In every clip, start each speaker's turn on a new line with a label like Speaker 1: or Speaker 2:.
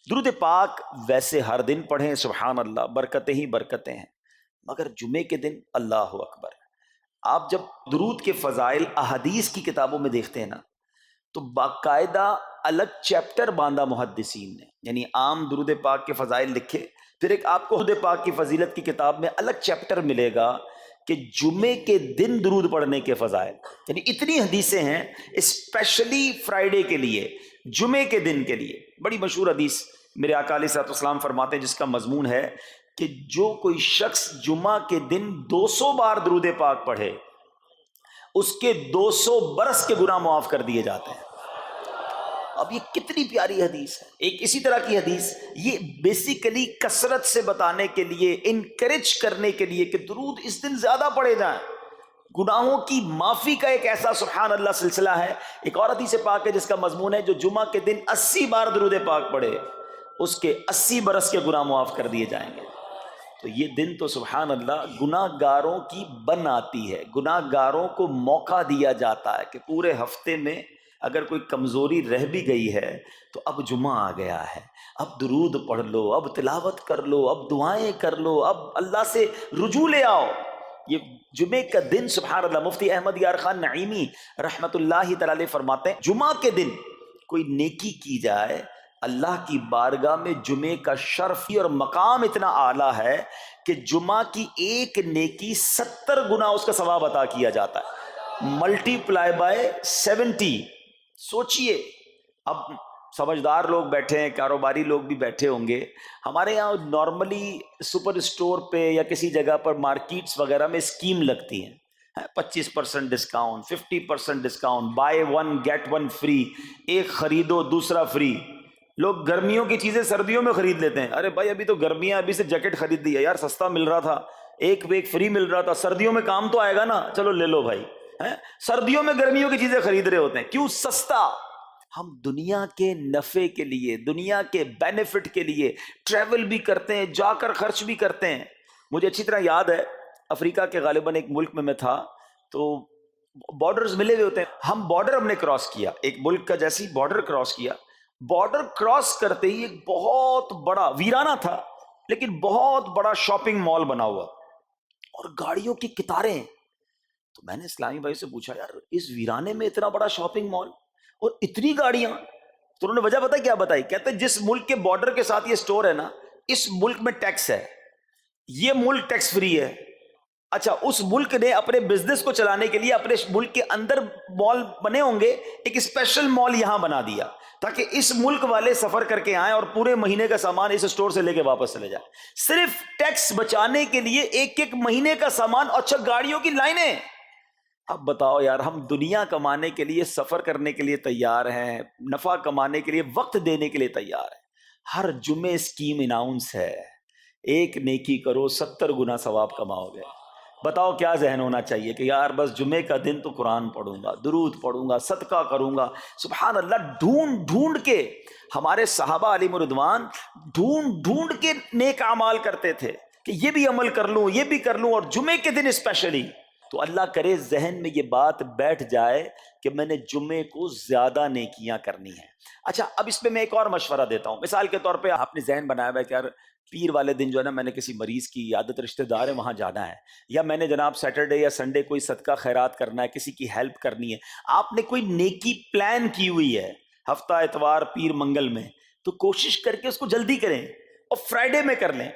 Speaker 1: درود پاک ویسے ہر دن پڑھیں، سبحان اللہ، برکتیں ہی برکتیں ہیں، مگر جمعے کے دن اللہ اکبر۔ آپ جب درود کے فضائل احادیث کی کتابوں میں دیکھتے ہیں نا، تو باقاعدہ الگ چیپٹر باندھا محدثین نے، یعنی عام درود پاک کے فضائل لکھے، پھر ایک آپ کو درود پاک کی فضیلت کی کتاب میں الگ چیپٹر ملے گا کہ جمعے کے دن درود پڑھنے کے فضائل، یعنی اتنی حدیثیں ہیں اسپیشلی فرائیڈے کے لیے، جمعے کے دن کے لیے۔ بڑی مشہور حدیث میرے آقا علیہ الصلوۃ والسلام فرماتے ہیں، جس کا مضمون ہے کہ جو کوئی شخص جمعہ کے دن 200 بار درود پاک پڑھے، اس کے 200 برس کے گناہ معاف کر دیے جاتے ہیں۔ اب یہ کتنی پیاری حدیث ہے۔ ایک اسی طرح کی حدیث، یہ بیسیکلی کثرت سے بتانے کے لیے، انکریج کرنے کے لیے کہ درود اس دن زیادہ پڑھے جائیں، گناہوں کی معافی کا ایک ایسا سبحان اللہ سلسلہ ہے۔ ایک اور حدیث پاک ہے جس کا مضمون ہے جو جمعہ کے دن 80 بار درود پاک پڑھے، اس کے 80 برس کے گناہ معاف کر دیے جائیں گے۔ تو یہ دن تو سبحان اللہ گناہ گاروں کی بن آتی ہے، گناہ گاروں کو موقع دیا جاتا ہے کہ پورے ہفتے میں اگر کوئی کمزوری رہ بھی گئی ہے تو اب جمعہ آ گیا ہے، اب درود پڑھ لو، اب تلاوت کر لو، اب دعائیں کر لو، اب اللہ سے رجوع لے آؤ۔ یہ جمعے کا دن سبحان اللہ، مفتی احمد یار خان نعیمی رحمت اللہ تعالی علیہ فرماتے ہیں جمعہ کے دن کوئی نیکی کی جائے، اللہ کی بارگاہ میں جمعے کا شرف اور مقام اتنا اعلیٰ ہے کہ جمعہ کی ایک نیکی 70 گنا اس کا ثواب عطا کیا جاتا ہے، ملٹی پلائی بائی 70۔ سوچئے، اب سمجھدار لوگ بیٹھے ہیں، کاروباری لوگ بھی بیٹھے ہوں گے، ہمارے یہاں نارملی سپر اسٹور پہ یا کسی جگہ پر مارکیٹس وغیرہ میں اسکیم لگتی ہیں، 25% discount, 50% discount, buy one get one free, ایک خریدو دوسرا فری۔ لوگ گرمیوں کی چیزیں سردیوں میں خرید لیتے ہیں، ارے بھائی ابھی تو گرمیاں، ابھی سے جیکٹ خرید لی ہے یار، سستا مل رہا تھا، ایک پہ ایک فری مل رہا تھا، سردیوں میں کام تو آئے گا نا، چلو لے لو بھائی۔ سردیوں میں گرمیوں کی چیزیں خرید رہے ہوتے ہیں، کیوں؟ سستا۔ ہم دنیا کے نفع کے لیے، دنیا کے بینیفٹ کے لیے ٹریول بھی کرتے ہیں، جا کر خرچ بھی کرتے ہیں۔ مجھے اچھی طرح یاد ہے، افریقہ کے غالباً ایک ملک میں تھا، تو بارڈرز ملے ہوئے ہوتے ہیں، ہم بارڈر ہم نے کراس کیا، ایک ملک کا جیسی بارڈر کراس کیا، بارڈر کراس کرتے ہی ایک بہت بڑا ویرانہ تھا لیکن بہت بڑا شاپنگ مال بنا ہوا اور گاڑیوں کی قطاریں۔ تو میں نے اسلامی بھائی سے پوچھا، یار اس ویرانے میں اتنا بڑا شاپنگ مال اور اتنی گاڑیاں؟ تو انہوں نے وجہ پتہ کیا بتائی؟ کہتے جس ملک کے بارڈر کے ساتھ یہ سٹور ہے نا، اس ملک میں ٹیکس ہے، یہ ملک ٹیکس فری ہے۔ اچھا، اس ملک نے اپنے بزنس کو چلانے کے لیے اپنے ملک کے اندر مال بنے ہوں گے، ایک اسپیشل مال یہاں بنا دیا تاکہ اس ملک والے سفر کر کے آئیں اور پورے مہینے کا سامان اس سٹور سے لے کے واپس چلے جائیں، صرف ٹیکس بچانے کے لیے، ایک ایک مہینے کا سامان۔ اچھا، گاڑیوں کی لائنیں۔ اب بتاؤ یار، ہم دنیا کمانے کے لیے، سفر کرنے کے لیے تیار ہیں، نفع کمانے کے لیے وقت دینے کے لیے تیار ہیں، ہر جمعے اسکیم اناؤنس ہے، ایک نیکی کرو 70 گنا ثواب کماؤ گے۔ بتاؤ کیا ذہن ہونا چاہیے کہ یار بس جمعے کا دن تو قرآن پڑھوں گا، درود پڑھوں گا، صدقہ کروں گا۔ سبحان اللہ، ڈھونڈ ڈھونڈ کے ہمارے صحابہ علیہم رضوان ڈھونڈ ڈھونڈ کے نیک اعمال کرتے تھے کہ یہ بھی عمل کر لوں، یہ بھی کر لوں، اور جمعے کے دن اسپیشلی۔ تو اللہ کرے ذہن میں یہ بات بیٹھ جائے کہ میں نے جمعے کو زیادہ نیکیاں کرنی ہیں۔ اچھا، اب اس پہ میں ایک اور مشورہ دیتا ہوں۔ مثال کے طور پہ آپ نے ذہن بنایا ہوا ہے کہ یار پیر والے دن جو ہے نا، میں نے کسی مریض کی عیادت، رشتہ دار ہے وہاں جانا ہے، یا میں نے جناب سیٹرڈے یا سنڈے کوئی صدقہ خیرات کرنا ہے، کسی کی ہیلپ کرنی ہے۔ آپ نے کوئی نیکی پلان کی ہوئی ہے ہفتہ اتوار پیر منگل میں، تو کوشش کر کے اس کو جلدی کریں اور فرائیڈے میں کر لیں۔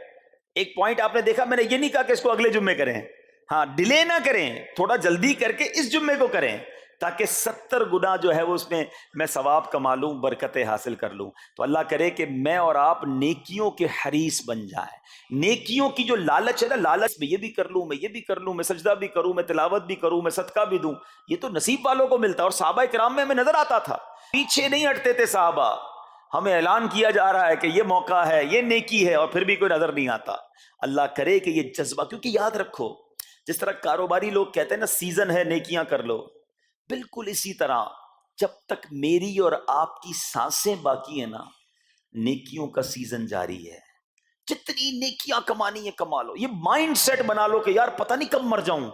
Speaker 1: ایک پوائنٹ آپ نے دیکھا، میں نے یہ نہیں کہا کہ اس کو اگلے جمعے کریں، ہاں ڈیلے نہ کریں، تھوڑا جلدی کر کے اس جمعے کو کریں تاکہ 70 گنا جو ہے وہ اس میں ثواب کما لوں، برکتیں حاصل کر لوں۔ تو اللہ کرے کہ میں اور آپ نیکیوں کے حریص بن جائیں۔ نیکیوں کی جو لالچ ہے نا، لالچ میں یہ بھی کر لوں، میں یہ بھی کر لوں، میں سجدہ بھی کروں، میں تلاوت بھی کروں، میں صدقہ بھی دوں، یہ تو نصیب والوں کو ملتا ہے۔ اور صحابہ کرام میں ہمیں نظر آتا تھا، پیچھے نہیں ہٹتے تھے صحابہ، ہمیں اعلان کیا جا رہا ہے کہ یہ موقع ہے، یہ نیکی ہے، اور پھر بھی کوئی نظر نہیں آتا۔ اللہ کرے کہ یہ جذبہ، کیونکہ یاد رکھو، جس طرح کاروباری لوگ کہتے ہیں نا سیزن ہے نیکیاں کر لو، بالکل اسی طرح جب تک میری اور آپ کی سانسیں باقی ہیں نا، نیکیوں کا سیزن جاری ہے۔ جتنی نیکیاں کمانی ہے کما لو، یہ مائنڈ سیٹ بنا لو کہ یار پتہ نہیں کب مر جاؤں،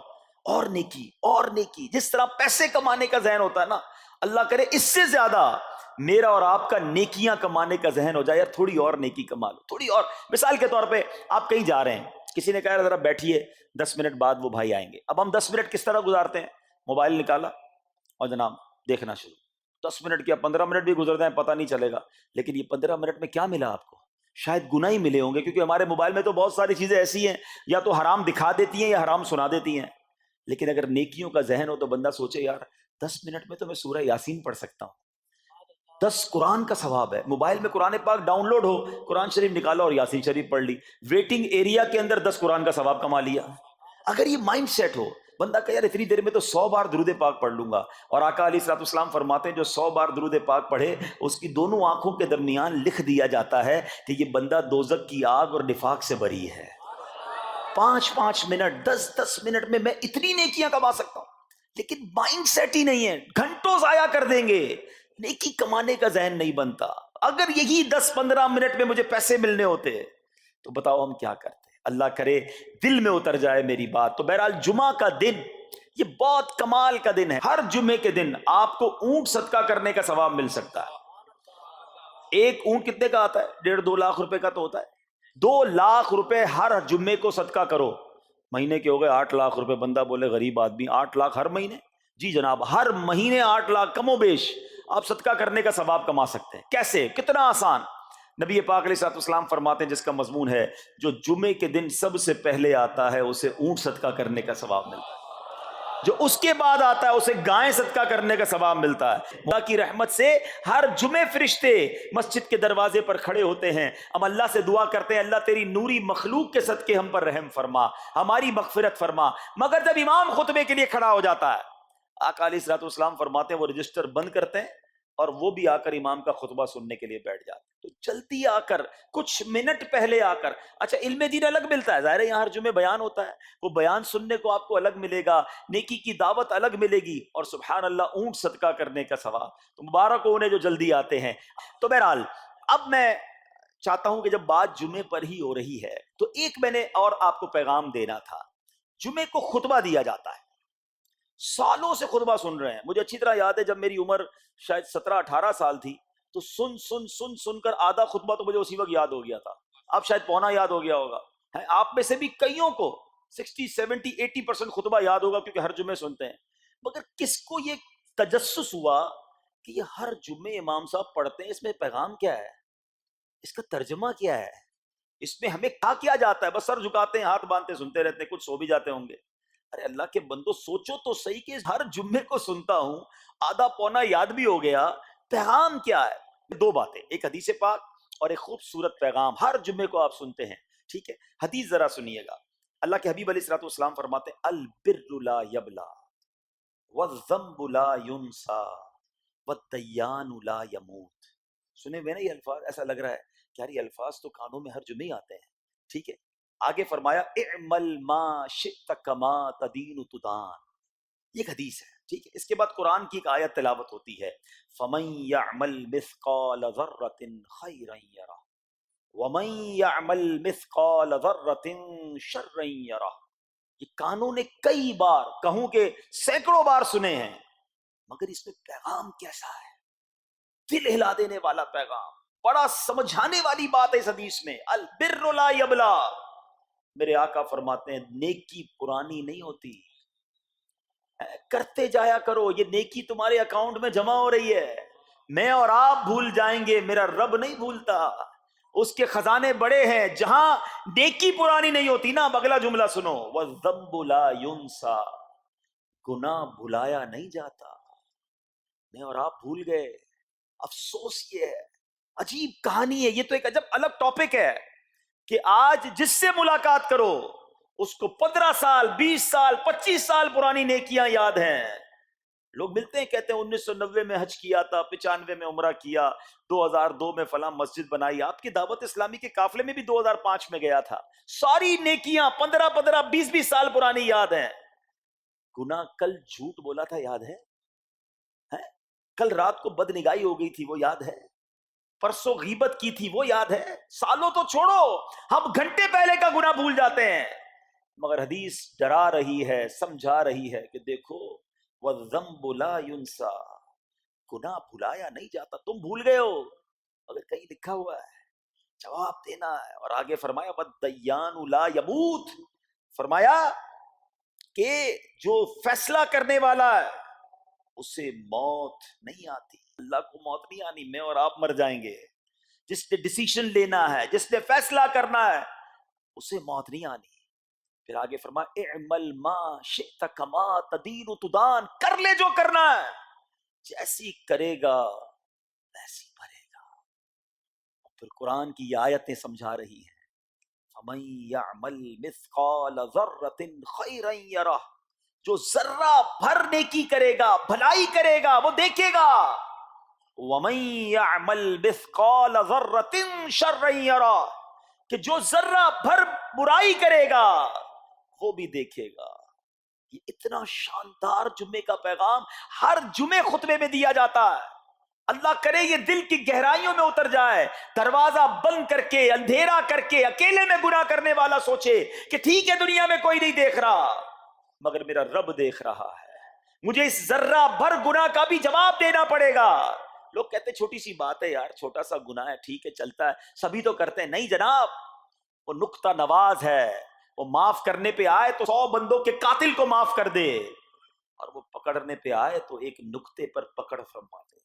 Speaker 1: اور نیکی اور نیکی۔ جس طرح پیسے کمانے کا ذہن ہوتا ہے نا، اللہ کرے اس سے زیادہ میرا اور آپ کا نیکیاں کمانے کا ذہن ہو جائے، یار تھوڑی اور نیکی کما لو، تھوڑی اور. مثال کے طور پہ آپ کہیں جا رہے ہیں، کسی نے کہا ذرا بیٹھیے 10 منٹ بعد وہ بھائی آئیں گے. اب ہم 10 منٹ کس طرح گزارتے ہیں؟ موبائل نکالا اور جناب دیکھنا شروع. 10 منٹ کیا 15 منٹ بھی گزر جائیں پتہ نہیں چلے گا. لیکن یہ 15 منٹ میں کیا ملا آپ کو؟ شاید گناہ ہی ملے ہوں گے، کیونکہ ہمارے موبائل میں تو بہت ساری چیزیں ایسی ہیں یا تو حرام دکھا دیتی ہیں یا حرام سنا دیتی ہیں. لیکن اگر نیکیوں کا ذہن ہو تو بندہ سوچے یار 10 منٹ میں تو میں سورہ یاسین پڑھ سکتا ہوں، 10 قرآن کا ثواب ہے. موبائل میں قرآن پاک ڈاؤن لوڈ ہو، قرآن شریف نکالا اور یاسین شریف پڑھ لی، ویٹنگ ایریا کے اندر 10 قرآن کا ثواب کما لیا. اگر یہ مائنڈ سیٹ ہو، بندہ کہ یار اتنی دیر میں تو 100 بار درود پاک پڑھ لوں گا. اور آقا علیہ الصلوۃ والسلام فرماتے ہیں جو 100 بار درود پاک پڑھے اس کی دونوں آنکھوں کے درمیان لکھ دیا جاتا ہے کہ یہ بندہ دوزخ کی آگ اور نفاق سے بری ہے. 5-5 منٹ 10-10 منٹ میں اتنی نیکیاں کما سکتا ہوں. لیکن مائنڈ سیٹ ہی نہیں ہے، گھنٹوں ضائع کر دیں گے، نیکی کمانے کا ذہن نہیں بنتا. اگر یہی 10-15 منٹ میں مجھے پیسے ملنے ہوتے تو بتاؤ ہم کیا کرتے. اللہ کرے دل میں اتر جائے میری بات. تو بہرحال جمعہ کا دن یہ بہت کمال کا دن ہے. ہر جمعے کے دن آپ کو اونٹ صدقہ کرنے کا ثواب مل سکتا ہے. ایک اونٹ کتنے کا آتا ہے؟ 1.5-2 لاکھ روپے کا تو ہوتا ہے. 2 لاکھ روپے ہر جمعے کو صدقہ کرو. مہینے کے ہو گئے 8 لاکھ روپے. بندہ بولے غریب آدمی 8 لاکھ ہر مہینے؟ جی جناب، ہر مہینے 8 لاکھ کم و بیش آپ صدقہ کرنے کا ثواب کما سکتے ہیں. کیسے؟ کتنا آسان. نبی پاک علیہ الصلوۃ والسلام فرماتے ہیں جس کا مضمون ہے جو جمعے کے دن سب سے پہلے آتا ہے اسے اونٹ صدقہ کرنے کا ثواب ملتا ہے، جو اس کے بعد آتا ہے اسے گائے صدقہ کرنے کا ثواب ملتا ہے. اللہ کی رحمت سے ہر جمعے فرشتے مسجد کے دروازے پر کھڑے ہوتے ہیں، ہم اللہ سے دعا کرتے ہیں اللہ تیری نوری مخلوق کے صدقے ہم پر رحم فرما، ہماری مغفرت فرما. مگر جب امام خطبے کے لیے کھڑا ہو جاتا ہے، آقا علیہ الصلوۃ والسلام فرماتے ہیں وہ رجسٹر بند کرتے ہیں اور وہ بھی آ کر امام کا خطبہ سننے کے لیے بیٹھ جاتے ہیں. تو جلدی آ کر کچھ منٹ پہلے آ کر. اچھا علم دین الگ ملتا ہے، ظاہر ہے یہاں ہر جمعے بیان ہوتا ہے، وہ بیان سننے کو آپ کو الگ ملے گا، نیکی کی دعوت الگ ملے گی، اور سبحان اللہ اونٹ صدقہ کرنے کا ثواب. تو مبارک ہو انہیں جو جلدی آتے ہیں. تو بہرحال اب میں چاہتا ہوں کہ جب بات جمعے پر ہی ہو رہی ہے تو ایک میں نے اور آپ کو پیغام دینا تھا. جمعے کو خطبہ دیا جاتا ہے، سالوں سے خطبہ سن رہے ہیں. مجھے اچھی طرح یاد ہے جب میری عمر شاید 17-18 سال تھی تو سن کر آدھا خطبہ تو مجھے اسی وقت یاد ہو گیا تھا. اب شاید پونا یاد ہو گیا ہوگا. آپ میں سے بھی کئیوں کو 60-70-80% خطبہ یاد ہوگا کیونکہ ہر جمعے سنتے ہیں. مگر کس کو یہ تجسس ہوا کہ یہ ہر جمعے امام صاحب پڑھتے ہیں، اس میں پیغام کیا ہے، اس کا ترجمہ کیا ہے، اس میں ہمیں کیا جاتا ہے؟ بس سر جھکاتے ہیں، ہاتھ باندھتے سنتے رہتے ہیں، کچھ سو بھی جاتے ہوں گے. ارے اللہ کے بندو سوچو تو صحیح کہ ہر جمعے کو سنتا ہوں، آدھا پونا یاد بھی ہو گیا، پیغام کیا ہے؟ 2 باتیں، ایک حدیث پاک اور ایک خوبصورت پیغام. ہر جمعے کو آپ سنتے ہیں، ٹھیک ہے. حدیث ذرا سنیے گا. اللہ کے حبیب علیہ الصلوۃ والسلام فرماتے ہیں البر لا یبلا والذنب لا ینسا والدیان لا یموت. سنے ہوئے نا یہ الفاظ؟ ایسا لگ رہا ہے کہ یار یہ الفاظ تو کانوں میں ہر جمعے آتے ہیں، ٹھیک ہے. آگے فرمایا اعمل ما شئت کما تدین تدان. یہ ایک حدیث ہے، ٹھیک ہے. اس کے بعد قرآن کی ایک آیت تلاوت ہوتی ہے فمن یعمل مثقال ذرۃ خیرا یرہ ومن یعمل مثقال ذرۃ شرا یرہ. یہ کانوں نے کئی بار، کہوں کہ سینکڑوں بار سنے ہیں، مگر اس میں پیغام کیسا ہے؟ دل ہلا دینے والا پیغام، بڑا سمجھانے والی بات ہے اس حدیث میں. البر لا یبلا. میرے آقا فرماتے ہیں نیکی پرانی نہیں ہوتی، کرتے جایا کرو. یہ نیکی تمہارے اکاؤنٹ میں جمع ہو رہی ہے. میں اور آپ بھول جائیں گے، میرا رب نہیں بھولتا. اس کے خزانے بڑے ہیں. جہاں نیکی پرانی نہیں ہوتی نا، اب اگلا جملہ سنو وَالذَّنبُ لَا يُنسَى. گناہ بھلایا نہیں جاتا. میں اور آپ بھول گئے. افسوس یہ ہے، عجیب کہانی ہے. یہ تو ایک عجب الگ ٹاپک ہے کہ آج جس سے ملاقات کرو اس کو 15 سال 20 سال 25 سال پرانی نیکیاں یاد ہیں. لوگ ملتے ہیں کہتے ہیں 1990 میں حج کیا تھا، 95 میں عمرہ کیا، 2002 میں فلاں مسجد بنائی. آپ کی دعوت اسلامی کے قافلے میں بھی 2005 میں گیا تھا. ساری نیکیاں 15 20 سال پرانی یاد ہیں. گناہ کل جھوٹ بولا تھا یاد ہے؟ کل رات کو بدنگاہی ہو گئی تھی وہ یاد ہے؟ پرسوں غیبت کی تھی وہ یاد ہے؟ سالوں تو چھوڑو، ہم گھنٹے پہلے کا گناہ بھول جاتے ہیں. مگر حدیث ڈرا رہی ہے، سمجھا رہی ہے کہ دیکھو وَالذَّنبُ لَا يُنسَى. گناہ بھلایا نہیں جاتا. تم بھول گئے ہو اگر کہیں لکھا ہوا ہے جواب دینا ہے. اور آگے فرمایا وَالدَّيَّانُ لَا يَمُوتُ، فرمایا کہ جو فیصلہ کرنے والا ہے اسے موت نہیں آتی. اللہ کو موت نہیں آنی، میں اور آپ مر جائیں گے. جس نے ڈیسیشن لینا ہے، جس نے فیصلہ کرنا ہے، اسے موت نہیں آنی. پھر آگے فرمایا اعمل ما شئت کما تدین تدان، کر لے جو کرنا ہے، جیسی کرے گا ویسی بھرے گا. پھر قرآن کی یہ آیتیں سمجھا رہی ہیں فَمَن يَعْمَلْ مِثْقَالَ ذَرَّةٍ خَيْرًا يَرَهُ، جو ذرہ بھر نیکی کرے گا، بھلائی کرے گا، وہ دیکھے گا. وَمَن يَعْمَلْ مِثْقَالَ ذَرَّةٍ شَرًّا يَرَهُ، کہ جو ذرہ بھر برائی کرے گا وہ بھی دیکھے گا. یہ اتنا شاندار جمعے کا پیغام ہر جمعے خطبے میں دیا جاتا ہے. اللہ کرے یہ دل کی گہرائیوں میں اتر جائے. دروازہ بند کر کے، اندھیرا کر کے، اکیلے میں گناہ کرنے والا سوچے کہ ٹھیک ہے دنیا میں کوئی نہیں دیکھ رہا مگر میرا رب دیکھ رہا ہے، مجھے اس ذرہ بھر گناہ کا بھی جواب دینا پڑے گا. لوگ کہتے ہیں چھوٹی سی بات ہے یار، چھوٹا سا گناہ ہے، ٹھیک ہے چلتا ہے، سبھی تو کرتے ہیں. نہیں جناب، وہ نقطہ نواز ہے. وہ معاف کرنے پہ آئے تو 100 بندوں کے قاتل کو معاف کر دے، اور وہ پکڑنے پہ آئے تو ایک نقطے پر پکڑ فرما دے.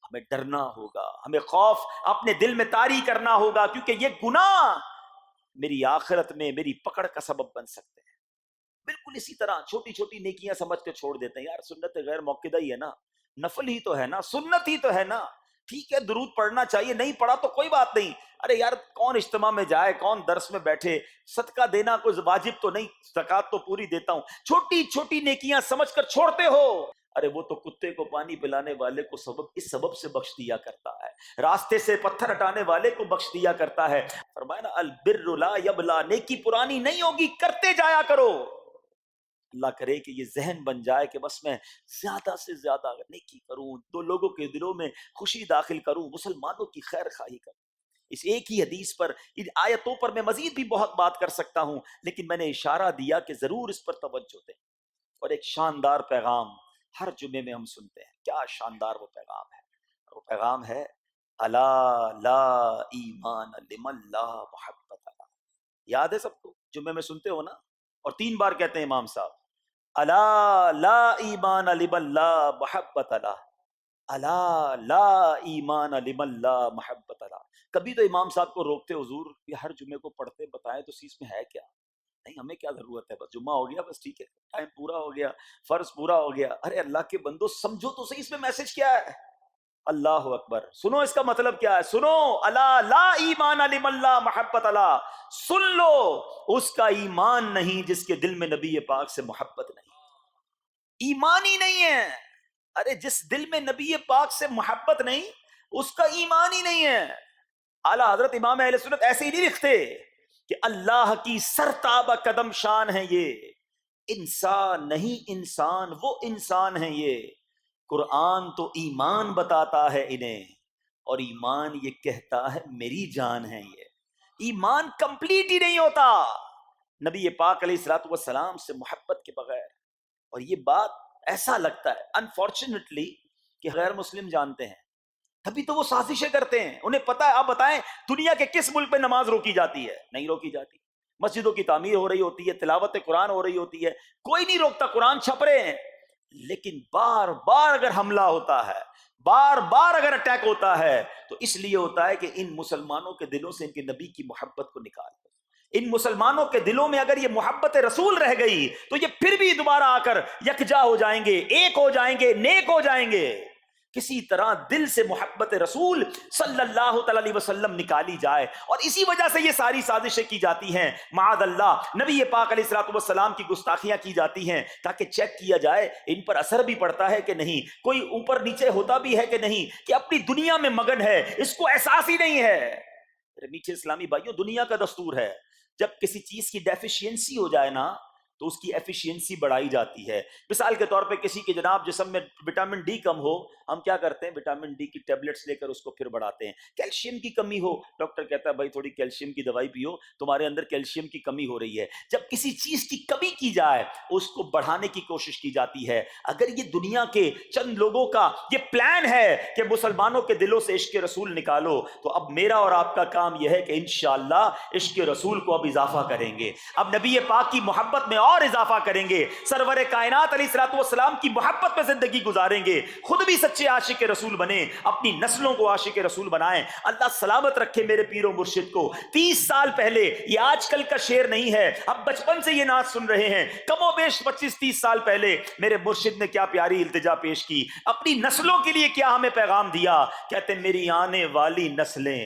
Speaker 1: ہمیں ڈرنا ہوگا، ہمیں خوف اپنے دل میں طاری کرنا ہوگا، کیونکہ یہ گناہ میری آخرت میں میری پکڑ کا سبب بن سکتے ہیں. بالکل اسی طرح چھوٹی چھوٹی نیکیاں سمجھ کے چھوڑ دیتے ہیں. یار سنت غیر موقدہ ہی ہے نا، نفل ہی تو ہے نا، سنت ہی تو ہے نا، ٹھیک ہے درود پڑھنا چاہیے، نہیں پڑھا تو کوئی بات نہیں. ارے یار کون اجتماع میں جائے، کون درس میں بیٹھے، صدقہ دینا کوئی واجب تو نہیں، زکوٰۃ تو پوری دیتا ہوں. چھوٹی چھوٹی نیکیاں سمجھ کر چھوڑتے ہو. ارے وہ تو کتے کو پانی پلانے والے کو اس سبب سے بخش دیا کرتا ہے، راستے سے پتھر ہٹانے والے کو بخش دیا کرتا ہے. فرمایا نا البر لا یبلا، نیکی پرانی نہیں ہوگی، کرتے جایا کرو. اللہ کرے کہ یہ ذہن بن جائے کہ بس میں زیادہ سے زیادہ نیکی کروں، دو لوگوں کے دلوں میں خوشی داخل کروں، مسلمانوں کی خیر خواہی کروں. اس ایک ہی حدیث پر، ان آیتوں پر میں مزید بھی بہت بات کر سکتا ہوں، لیکن میں نے اشارہ دیا کہ ضرور اس پر توجہ دیں. اور ایک شاندار پیغام ہر جمعے میں ہم سنتے ہیں. کیا شاندار وہ پیغام ہے! وہ پیغام ہے الا لا ایمان لمن لا محبت له. یاد ہے سب کو؟ جمعے میں سنتے ہو نا، اور 3 بار کہتے ہیں امام صاحب الا لا ایمان لمن لا محبت له، الا لا ایمان لمن لا محبت له. کبھی تو امام صاحب کو روکتے حضور یہ ہر جمعے کو پڑھتے بتائیں تو اس میں ہے کیا؟ نہیں ہمیں کیا ضرورت ہے، بس جمعہ ہو گیا بس ٹھیک ہے، ٹائم پورا ہو گیا، فرض پورا ہو گیا. ارے اللہ کے بندو سمجھو تو صحیح اس میں میسج کیا ہے. اللہ اکبر، سنو اس کا مطلب کیا ہے، سنو الا لا ایمان لمن لا محبت لا، سن لو اس کا ایمان نہیں جس کے دل میں نبی پاک سے محبت نہیں، ایمان ہی نہیں ہے. ارے جس دل میں نبی پاک سے محبت نہیں اس کا ایمان ہی نہیں ہے. اعلیٰ حضرت امام اہل سنت ایسے ہی نہیں لکھتے کہ اللہ کی سرتابہ قدم شان ہے یہ، انسان نہیں انسان، وہ انسان ہے یہ. قرآن تو ایمان بتاتا ہے انہیں، اور ایمان یہ کہتا ہے میری جان ہے یہ. ایمان کمپلیٹ ہی نہیں ہوتا نبی پاک علیہ الصلوۃ والسلام سے محبت کے بغیر. اور یہ بات ایسا لگتا ہے انفارچونیٹلی کہ غیر مسلم جانتے ہیں، تبھی تو وہ سازشیں کرتے ہیں. انہیں پتا ہے، آپ بتائیں دنیا کے کس ملک میں نماز روکی جاتی ہے؟ نہیں روکی جاتی. مسجدوں کی تعمیر ہو رہی ہوتی ہے، تلاوت قرآن ہو رہی ہوتی ہے، کوئی نہیں روکتا، قرآن چھپ رہے ہیں. لیکن بار بار اگر حملہ ہوتا ہے، بار بار اگر اٹیک ہوتا ہے تو اس لیے ہوتا ہے کہ ان مسلمانوں کے دلوں سے ان کے نبی کی محبت کو نکال دو. ان مسلمانوں کے دلوں میں اگر یہ محبت رسول رہ گئی تو یہ پھر بھی دوبارہ آ کر یکجا ہو جائیں گے، ایک ہو جائیں گے، نیک ہو جائیں گے. کسی طرح دل سے محبت رسول صلی اللہ تعالی علیہ وسلم نکالی جائے، اور اسی وجہ سے یہ ساری سازشیں کی جاتی ہیں. معاذ اللہ نبی پاک علیہ الصلوۃ والسلام کی گستاخیاں کی جاتی ہیں تاکہ چیک کیا جائے ان پر اثر بھی پڑتا ہے کہ نہیں، کوئی اوپر نیچے ہوتا بھی ہے کہ نہیں، کہ اپنی دنیا میں مگن ہے، اس کو احساس ہی نہیں ہے. میٹھے اسلامی بھائیوں، دنیا کا دستور ہے جب کسی چیز کی ڈیفیشینسی ہو جائے نا تو اس کی ایفیشینسی بڑھائی جاتی ہے۔ مثال کے طور پہ کسی کے جناب جسم میں وٹامن ڈی کم ہو، ہم کیا کرتے ہیں؟ وٹامن ڈی کی ٹیبلٹس لے کر اس کو پھر بڑھاتے ہیں۔ کیلشیم کی کمی ہو، ڈاکٹر کہتا ہے بھائی تھوڑی کیلشیم کی دوائی پیو، تمہارے اندر کیلشیم کی کمی ہو رہی ہے۔ جب کسی چیز کی کمی کی جائے اس کو بڑھانے کی کوشش کی جاتی ہے۔ اگر یہ دنیا کے چند لوگوں کا یہ پلان ہے کہ مسلمانوں کے دلوں سے عشق رسول نکالو، تو اب میرا اور آپ کا کام یہ ہے کہ انشاءاللہ عشق رسول کو اب اضافہ کریں گے، اب نبی پاک کی محبت میں اور اضافہ کریں گے، سرور کائنات علیہ الصلوۃ والسلام کی محبت میں زندگی گزاریں گے، خود بھی سچے عاشق رسول بنیں، اپنی نسلوں کو عاشق رسول بنائیں۔ اللہ سلامت رکھے میرے پیر و مرشد کو۔ 30 سال پہلے، یہ آج کل کا شعر نہیں ہے، اب بچپن سے یہ نعت سن رہے ہیں، کم و بیش 25-30 سال پہلے میرے مرشد نے کیا پیاری التجا پیش کی، اپنی نسلوں کے لیے کیا ہمیں پیغام دیا۔ کہتے میری آنے والی نسلیں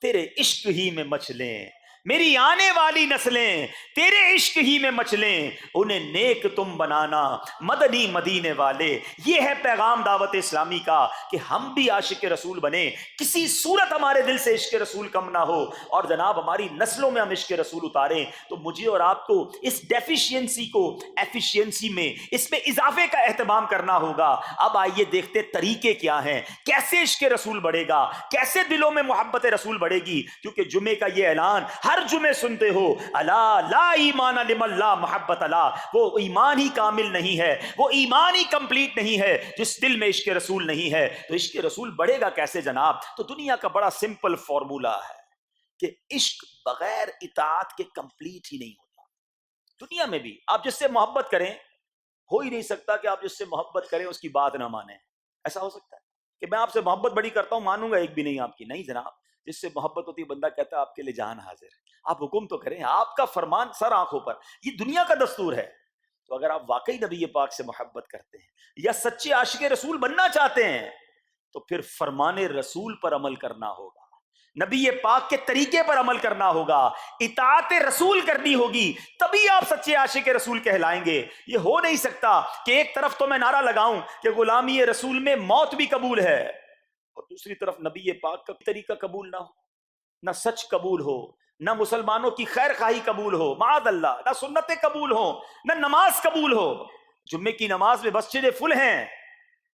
Speaker 1: تیرے عشق ہی میں مچلیں، میری آنے والی نسلیں تیرے عشق ہی میں مچلیں، انہیں نیک تم بنانا مدنی مدینے والے۔ یہ ہے پیغام دعوت اسلامی کا کہ ہم بھی عاشق رسول بنیں، کسی صورت ہمارے دل سے عشق رسول کم نہ ہو، اور جناب ہماری نسلوں میں ہم عشق رسول اتاریں۔ تو مجھے اور آپ کو اس ڈیفیشینسی کو ایفیشینسی میں، اس میں اضافے کا اہتمام کرنا ہوگا۔ اب آئیے دیکھتے طریقے کیا ہیں، کیسے عشق رسول بڑھے گا، کیسے دلوں میں محبت رسول بڑھے گی۔ کیونکہ جمعے کا یہ اعلان ہر جمعے سنتے ہو، الا لا ایمان لمن لا محبت لا، وہ ایمان ہی کامل نہیں ہے، وہ ایمان ہی کمپلیٹ نہیں ہے جس دل میں عشق رسول نہیں ہے۔ تو عشق رسول بڑھے گا کیسے جناب؟ تو دنیا کا بڑا سمپل فارمولا ہے کہ عشق بغیر اطاعت کے کمپلیٹ ہی نہیں ہوتا۔ دنیا میں بھی آپ جس سے محبت کریں، ہو ہی نہیں سکتا کہ آپ جس سے محبت کریں اس کی بات نہ مانیں۔ ایسا ہو سکتا ہے کہ میں آپ سے محبت بڑی کرتا ہوں، مانوں گا ایک بھی نہیں آپ کی؟ نہیں جناب، جس سے محبت ہوتی ہے بندہ کہتا ہے آپ کے لیے جان حاضر ہے، آپ حکم تو کریں، آپ کا فرمان سر آنکھوں پر، یہ دنیا کا دستور ہے۔ تو اگر آپ واقعی نبی پاک سے محبت کرتے ہیں یا سچے عاشق رسول بننا چاہتے ہیں تو پھر فرمان رسول پر عمل کرنا ہوگا، نبی پاک کے طریقے پر عمل کرنا ہوگا، اطاعت رسول کرنی ہوگی، تبھی آپ سچے عاشق رسول کہلائیں گے۔ یہ ہو نہیں سکتا کہ ایک طرف تو میں نعرہ لگاؤں کہ غلامی رسول میں موت بھی قبول ہے، اور دوسری طرف نبی پاک کا طریقہ قبول نہ ہو، نہ سچ قبول ہو، نہ مسلمانوں کی خیر خواہی قبول ہو، معاذ اللہ، نہ سنتیں قبول ہو، نہ نماز قبول ہو۔ جمعے کی نماز میں مسجدیں فل ہیں،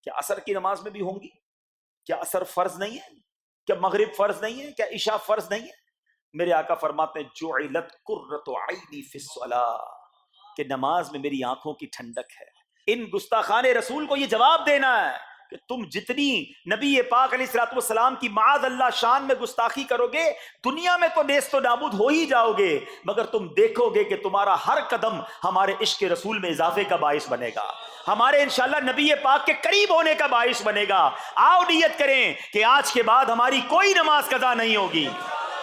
Speaker 1: کیا عصر کی نماز میں بھی ہوں گی؟ کیا عصر فرض نہیں ہے؟ کیا مغرب فرض نہیں ہے؟ کیا عشاء فرض نہیں ہے؟ میرے آقا فرماتے ہیں جعلت قرۃ عینی فی الصلاۃ، کہ نماز میں میری آنکھوں کی ٹھنڈک ہے۔ ان گستاخان رسول کو یہ جواب دینا ہے کہ تم جتنی نبی پاک علیہ الصلوۃ والسلام کی معاذ اللہ شان میں گستاخی کرو گے، دنیا میں تو نیست و نابود ہو ہی جاؤ گے، مگر تم دیکھو گے کہ تمہارا ہر قدم ہمارے عشق رسول میں اضافے کا باعث بنے گا، ہمارے انشاءاللہ نبی پاک کے قریب ہونے کا باعث بنے گا۔ آؤ نیت کریں کہ آج کے بعد ہماری کوئی نماز قضا نہیں ہوگی،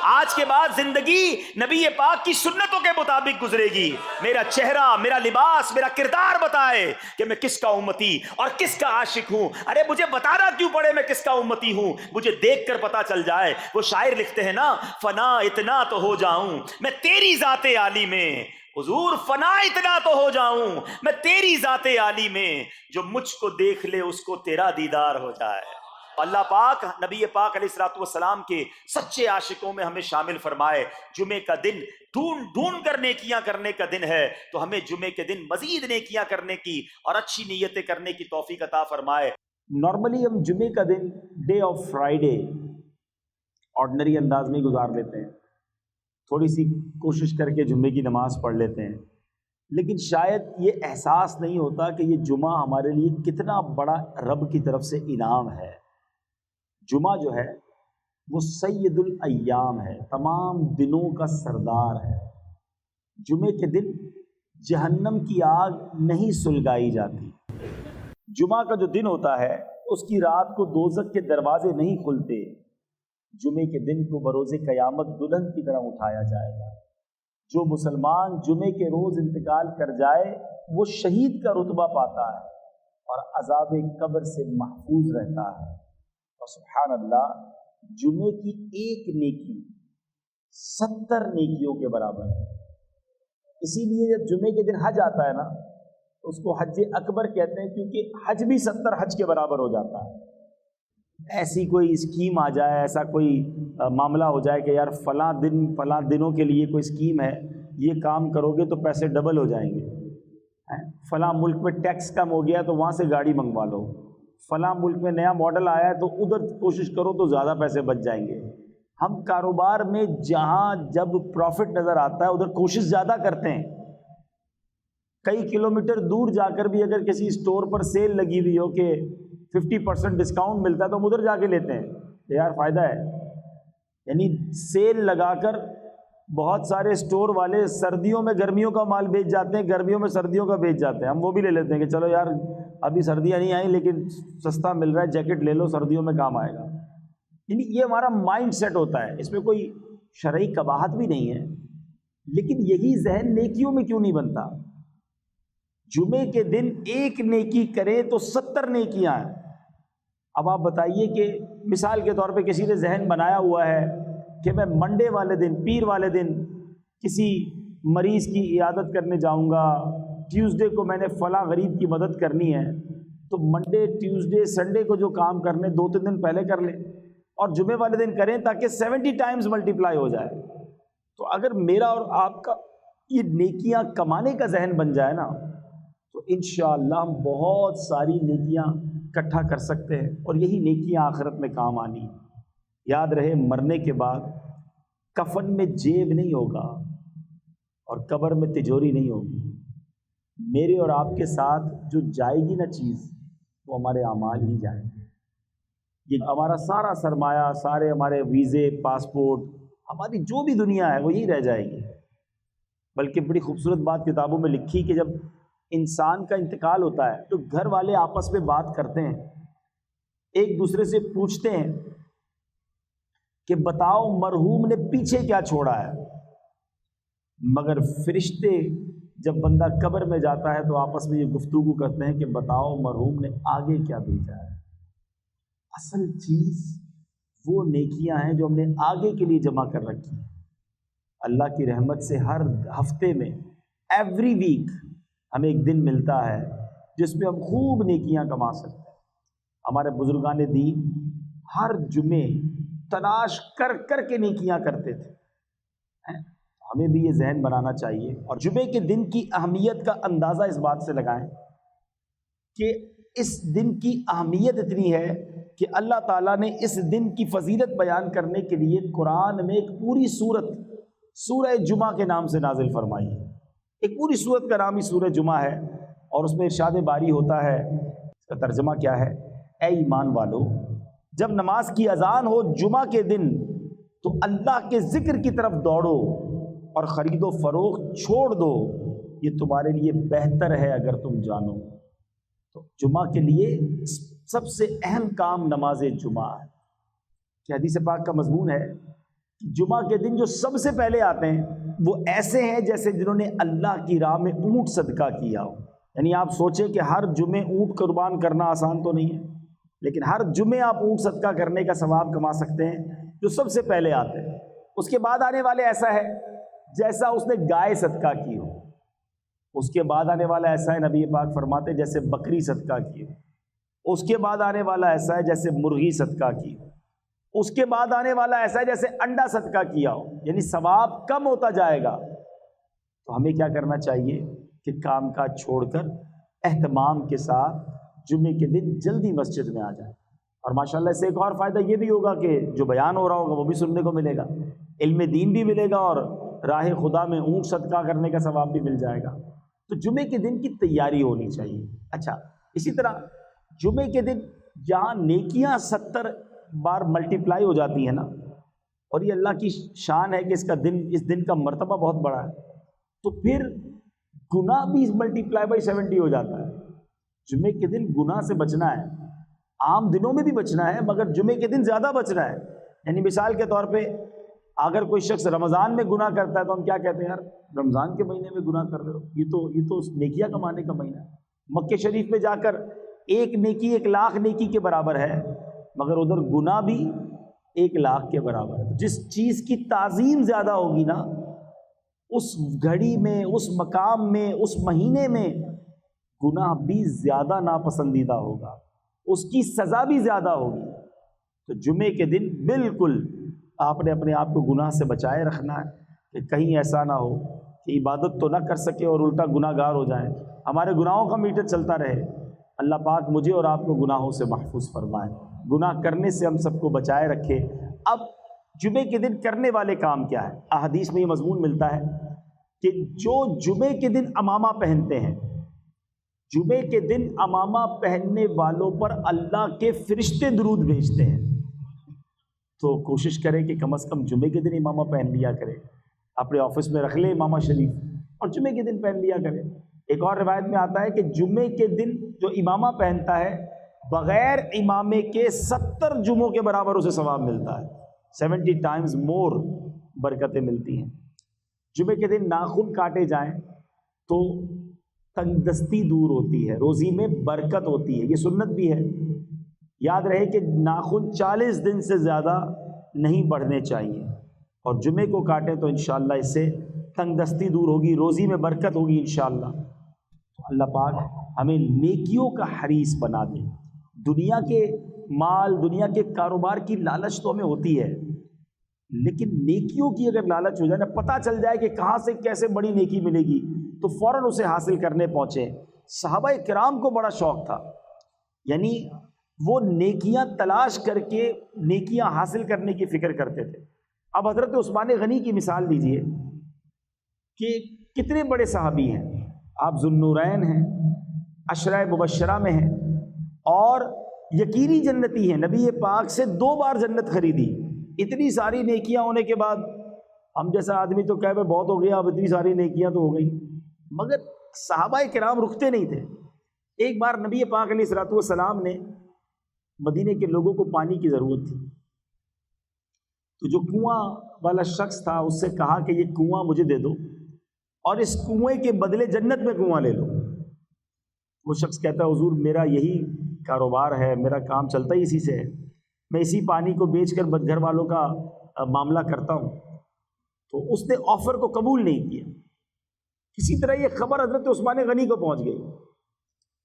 Speaker 1: آج کے بعد زندگی نبی پاک کی سنتوں کے مطابق گزرے گی۔ میرا چہرہ، میرا لباس، میرا کردار بتائے کہ میں کس کا امتی اور کس کا عاشق ہوں۔ ارے مجھے بتانا کیوں پڑے میں کس کا امتی ہوں، مجھے دیکھ کر پتا چل جائے۔ وہ شاعر لکھتے ہیں نا، فنا اتنا تو ہو جاؤں میں تیری ذات عالی میں، حضور فنا اتنا تو ہو جاؤں میں تیری ذات عالی میں، جو مجھ کو دیکھ لے اس کو تیرا دیدار ہو جائے۔ اللہ پاک نبی پاک علیہ الصلوۃ والسلام کے سچے عاشقوں میں ہمیں شامل فرمائے۔ جمعے کا دن ڈھونڈ کر نیکیاں کرنے کا دن ہے، تو ہمیں جمعے کے دن مزید نیکیاں کرنے کی اور اچھی نیتیں کرنے کی توفیق عطا فرمائے۔ نارملی ہم جمعے کا دن ڈے آف فرائیڈے آرڈنری انداز میں گزار لیتے ہیں، تھوڑی سی کوشش کر کے جمعے کی نماز پڑھ لیتے ہیں، لیکن شاید یہ احساس نہیں ہوتا کہ یہ جمعہ ہمارے لیے کتنا بڑا رب کی طرف سے انعام ہے۔ جمعہ جو ہے وہ سید الایام ہے، تمام دنوں کا سردار ہے۔ جمعے کے دن جہنم کی آگ نہیں سلگائی جاتی۔ جمعہ کا جو دن ہوتا ہے اس کی رات کو دوزخ کے دروازے نہیں کھلتے۔ جمعے کے دن کو بروز قیامت دلہن کی طرح اٹھایا جائے گا۔ جو مسلمان جمعے کے روز انتقال کر جائے وہ شہید کا رتبہ پاتا ہے اور عذاب قبر سے محفوظ رہتا ہے۔ اور سبحان اللہ، جمعے کی ایک نیکی 70 نیکیوں کے برابر ہے۔ اسی لیے جب جمعے کے دن حج آتا ہے نا، اس کو حج اکبر کہتے ہیں، کیونکہ حج بھی 70 حج کے برابر ہو جاتا ہے۔ ایسی کوئی اسکیم آ جائے، ایسا کوئی معاملہ ہو جائے کہ یار فلاں دن فلاں دنوں کے لیے کوئی اسکیم ہے، یہ کام کرو گے تو پیسے ڈبل ہو جائیں گے،
Speaker 2: فلاں ملک میں ٹیکس کم ہو گیا تو وہاں سے گاڑی منگوا لو، فلاں ملک میں نیا ماڈل آیا ہے تو ادھر کوشش کرو تو زیادہ پیسے بچ جائیں گے۔ ہم کاروبار میں جہاں جب پروفٹ نظر آتا ہے ادھر کوشش زیادہ کرتے ہیں۔ کئی کلومیٹر دور جا کر بھی اگر کسی اسٹور پر سیل لگی ہوئی ہو کہ 50% ڈسکاؤنٹ ملتا ہے تو ہم ادھر جا کے لیتے ہیں، یار فائدہ ہے۔ یعنی سیل لگا کر بہت سارے اسٹور والے سردیوں میں گرمیوں کا مال بیچ جاتے ہیں، گرمیوں میں سردیوں کا بیچ جاتے ہیں، ہم وہ بھی لے لیتے ہیں کہ چلو یار ابھی سردیاں نہیں آئیں لیکن سستا مل رہا ہے، جیکٹ لے لو سردیوں میں کام آئے گا۔ یعنی یہ ہمارا مائنڈ سیٹ ہوتا ہے، اس میں کوئی شرعی قباحت بھی نہیں ہے، لیکن یہی ذہن نیکیوں میں کیوں نہیں بنتا؟ جمعے کے دن ایک نیکی کرے تو 70 نیکیاں ہیں۔ اب آپ بتائیے کہ مثال کے طور پہ کسی نے ذہن بنایا ہوا ہے کہ میں منڈے والے دن، پیر والے دن کسی مریض کی عیادت کرنے جاؤں گا، ٹیوزڈے کو میں نے فلاں غریب کی مدد کرنی ہے، تو منڈے ٹیوزڈے سنڈے کو جو کام کرنے 2-3 دن پہلے کر لیں اور جمعے والے دن کریں تاکہ 70 ٹائمز ملٹیپلائی ہو جائے۔ تو اگر میرا اور آپ کا یہ نیکیاں کمانے کا ذہن بن جائے نا تو انشاءاللہ ہم بہت ساری نیکیاں اکٹھا کر سکتے ہیں، اور یہی نیکیاں آخرت میں کام آنی ہیں۔ یاد رہے مرنے کے بعد کفن میں جیب نہیں ہوگا اور قبر میں تجوری نہیں ہوگی۔ میرے اور آپ کے ساتھ جو جائے گی نا چیز وہ ہمارے اعمال ہی جائیں گے۔ یہ ہمارا سارا سرمایہ، سارے ہمارے ویزے، پاسپورٹ، ہماری جو بھی دنیا ہے وہ یہی رہ جائے گی۔ بلکہ بڑی خوبصورت بات کتابوں میں لکھی کہ جب انسان کا انتقال ہوتا ہے تو گھر والے آپس میں بات کرتے ہیں، ایک دوسرے سے پوچھتے ہیں کہ بتاؤ مرحوم نے پیچھے کیا چھوڑا ہے، مگر فرشتے جب بندہ قبر میں جاتا ہے تو آپس میں یہ گفتگو کرتے ہیں کہ بتاؤ مرحوم نے آگے کیا بھیجا ہے۔ اصل چیز وہ نیکیاں ہیں جو ہم نے آگے کے لیے جمع کر رکھی ہیں۔ اللہ کی رحمت سے ہر ہفتے میں ایوری ویک ہمیں ایک دن ملتا ہے جس میں ہم خوب نیکیاں کما سکتے ہیں۔ ہمارے بزرگان دین ہر جمعے تلاش کر کر کے نیکیاں کرتے تھے، ہمیں بھی یہ ذہن بنانا چاہیے۔ اور جمعے کے دن کی اہمیت کا اندازہ اس بات سے لگائیں کہ اس دن کی اہمیت اتنی ہے کہ اللہ تعالیٰ نے اس دن کی فضیلت بیان کرنے کے لیے قرآن میں ایک پوری سورت سورہ جمعہ کے نام سے نازل فرمائی ہے۔ ایک پوری سورت کا نام ہی سورہ جمعہ ہے، اور اس میں ارشاد باری ہوتا ہے، اس کا ترجمہ کیا ہے؟ اے ایمان والو، جب نماز کی اذان ہو جمعہ کے دن تو اللہ کے ذکر کی طرف دوڑو اور خرید و فروخت چھوڑ دو، یہ تمہارے لیے بہتر ہے اگر تم جانو۔ تو جمعہ کے لیے سب سے اہم کام نماز جمعہ ہے کہ حدیث پاک کا مضمون ہے کہ جمعہ کے دن جو سب سے پہلے آتے ہیں وہ ایسے ہیں جیسے جنہوں نے اللہ کی راہ میں اونٹ صدقہ کیا ہو۔ یعنی آپ سوچیں کہ ہر جمعے اونٹ قربان کرنا آسان تو نہیں ہے، لیکن ہر جمعے آپ اونٹ صدقہ کرنے کا ثواب کما سکتے ہیں جو سب سے پہلے آتے ہیں۔ اس کے بعد آنے والے ایسا ہے جیسا اس نے گائے صدقہ کی ہو، اس کے بعد آنے والا ایسا ہے نبی پاک فرماتے جیسے بکری صدقہ کی ہو، اس کے بعد آنے والا ایسا ہے جیسے مرغی صدقہ کی ہو، اس کے بعد آنے والا ایسا ہے جیسے انڈا صدقہ کیا ہو۔ یعنی ثواب کم ہوتا جائے گا۔ تو ہمیں کیا کرنا چاہیے کہ کام کاج چھوڑ کر اہتمام کے ساتھ جمعے کے دن جلدی مسجد میں آ جائیں، اور ماشاءاللہ اس سے ایک اور فائدہ یہ بھی ہوگا کہ جو بیان ہو رہا ہوگا وہ بھی سننے کو ملے گا، علم دین بھی ملے گا، اور راہ خدا میں اونٹ صدقہ کرنے کا ثواب بھی مل جائے گا۔ تو جمعے کے دن کی تیاری ہونی چاہیے۔ اچھا، اسی طرح جمعے کے دن جہاں نیکیاں 70 بار ملٹیپلائی ہو جاتی ہیں نا، اور یہ اللہ کی شان ہے کہ اس دن کا مرتبہ بہت بڑا ہے، تو پھر گناہ بھی ملٹیپلائی بائی 70 ہو جاتا ہے۔ جمعے کے دن گناہ سے بچنا ہے، عام دنوں میں بھی بچنا ہے مگر جمعے کے دن زیادہ بچنا ہے۔ یعنی مثال کے طور پہ اگر کوئی شخص رمضان میں گناہ کرتا ہے تو ہم کیا کہتے ہیں؟ یار رمضان کے مہینے میں گناہ کر رہے ہو، یہ تو نیکیاں کمانے کا مہینہ ہے۔ مکہ شریف میں جا کر ایک نیکی 1,00,000 نیکی کے برابر ہے، مگر ادھر گناہ بھی 1,00,000 کے برابر ہے۔ جس چیز کی تعظیم زیادہ ہوگی نا، اس گھڑی میں، اس مقام میں، اس مہینے میں گناہ بھی زیادہ ناپسندیدہ ہوگا، اس کی سزا بھی زیادہ ہوگی۔ تو جمعے کے دن بالکل آپ نے اپنے آپ کو گناہ سے بچائے رکھنا ہے کہ کہیں ایسا نہ ہو کہ عبادت تو نہ کر سکے اور الٹا گناہ گار ہو جائیں، ہمارے گناہوں کا میٹر چلتا رہے۔ اللہ پاک مجھے اور آپ کو گناہوں سے محفوظ فرمائے، گناہ کرنے سے ہم سب کو بچائے رکھے۔ اب جمعے کے دن کرنے والے کام کیا ہے؟ احادیث میں یہ مضمون ملتا ہے کہ جو جمعے کے دن عمامہ پہنتے ہیں، جمعے کے دن عمامہ پہننے والوں پر اللہ کے فرشتے درود بھیجتے ہیں، تو کوشش کریں کہ کم از کم جمعے کے دن امامہ پہن لیا کرے، اپنے آفس میں رکھ لے امامہ شریف اور جمعے کے دن پہن لیا کرے۔ ایک اور روایت میں آتا ہے کہ جمعے کے دن جو امامہ پہنتا ہے بغیر امامے کے 70 جمعوں کے برابر اسے ثواب ملتا ہے، 70 ٹائمز مور برکتیں ملتی ہیں۔ جمعے کے دن ناخن کاٹے جائیں تو تنگ دستی دور ہوتی ہے، روزی میں برکت ہوتی ہے، یہ سنت بھی ہے۔ یاد رہے کہ ناخن 40 دن سے زیادہ نہیں بڑھنے چاہیے، اور جمعے کو کاٹیں تو انشاءاللہ اس سے تنگ دستی دور ہوگی، روزی میں برکت ہوگی انشاءاللہ۔ تو اللہ پاک ہمیں نیکیوں کا حریص بنا دے۔ دنیا کے مال، دنیا کے کاروبار کی لالچ تو ہمیں ہوتی ہے، لیکن نیکیوں کی اگر لالچ ہو جائے نا، پتہ چل جائے کہ کہاں سے کیسے بڑی نیکی ملے گی، تو فوراً اسے حاصل کرنے پہنچے۔ صحابہ کرام کو بڑا شوق تھا، یعنی وہ نیکیاں تلاش کر کے نیکیاں حاصل کرنے کی فکر کرتے تھے۔ اب حضرت عثمان غنی کی مثال دیجئے کہ کتنے بڑے صحابی ہیں، آپ ذوالنورین ہیں، عشرہ مبشرہ میں ہیں، اور یقینی جنتی ہیں، نبی پاک سے 2 بار جنت خریدی۔ اتنی ساری نیکیاں ہونے کے بعد ہم جیسا آدمی تو کہے بہت ہو گیا، اب اتنی ساری نیکیاں تو ہو گئی، مگر صحابہ کرام رکتے نہیں تھے۔ ایک بار نبی پاک علیہ الصلوۃ والسلام نے مدینے کے لوگوں کو پانی کی ضرورت تھی، تو جو کنواں والا شخص تھا اس سے کہا کہ یہ کنواں مجھے دے دو اور اس کنویں کے بدلے جنت میں کنواں لے لو۔ وہ شخص کہتا ہے حضور میرا یہی کاروبار ہے، میرا کام چلتا ہی اسی سے ہے، میں اسی پانی کو بیچ کر گھر والوں کا معاملہ کرتا ہوں۔ تو اس نے آفر کو قبول نہیں کیا۔ کسی طرح یہ خبر حضرت عثمان غنی کو پہنچ گئی۔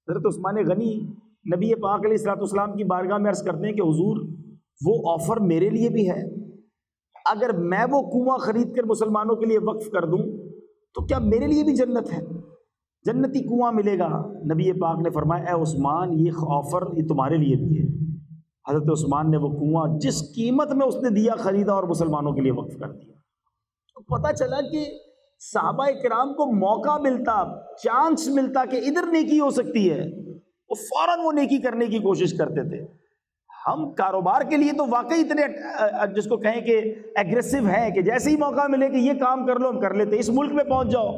Speaker 2: حضرت عثمان غنی نبی پاک علیہ الصلوۃ والسلام کی بارگاہ میں عرض کرتے ہیں کہ حضور وہ آفر میرے لیے بھی ہے، اگر میں وہ کنواں خرید کر مسلمانوں کے لیے وقف کر دوں تو کیا میرے لیے بھی جنت ہے، جنتی کنواں ملے گا؟ نبی پاک نے فرمایا اے عثمان یہ آفر یہ تمہارے لیے بھی ہے۔ حضرت عثمان نے وہ کنواں جس قیمت میں اس نے دیا خریدا اور مسلمانوں کے لیے وقف کر دیا۔ تو پتہ چلا کہ صحابہ کرام کو موقع ملتا، چانس ملتا کہ ادھر نیکی ہو سکتی ہے، وہ فوراً وہ نیکی کرنے کی کوشش کرتے تھے۔ ہم کاروبار کے لیے تو واقعی اتنے جس کو کہیں کہ ایگریسو ہیں کہ جیسے ہی موقع ملے کہ یہ کام کر لو ہم کر لیتے، اس ملک میں پہنچ جاؤ۔